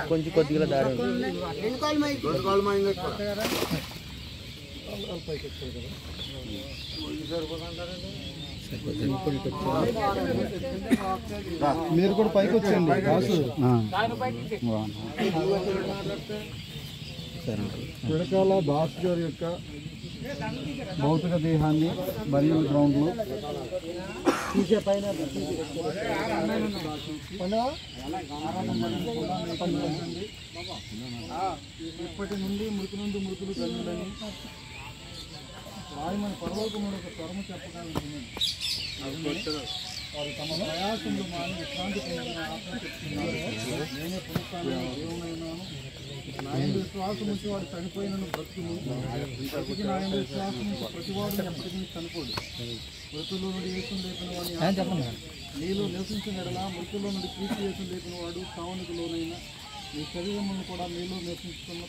కొంచెం కొద్దిగా దారి మీరు కూడా పైకి వచ్చేయండి పిడకాల దాస్ గారి యొక్క భౌతిక దేహాన్ని బరియల్ గ్రౌండ్లో తీసే పైన ఇప్పటి నుండి మృతులు కలుగులని వాయుమని పరలోకముడు ఒక స్వరము చెప్పడానికి వారు తమ ప్రయాసంలో మాని విశ్రాంతి పొందిన ఆత్మ చెప్తున్నారు. నేనే పునఃస్థానం దేవునైనాను. నాయన విశ్వాసం నుంచి వాడు చనిపోయినను బ్రతుకును. ప్రతికి నాయన విశ్వాసం నుంచి ప్రతివాడు ఎప్పటికీ చనిపోడు. మృతుల్లో నుండి యేసును లేపిన వాడిని నీలో నివసించిన ఎడలా మృతుల్లో నుండి క్రీస్తు యేసును లేపిన వాడు సావునికి లోనైన ఈ శరీరమును కూడా నీలో నివసించుతున్న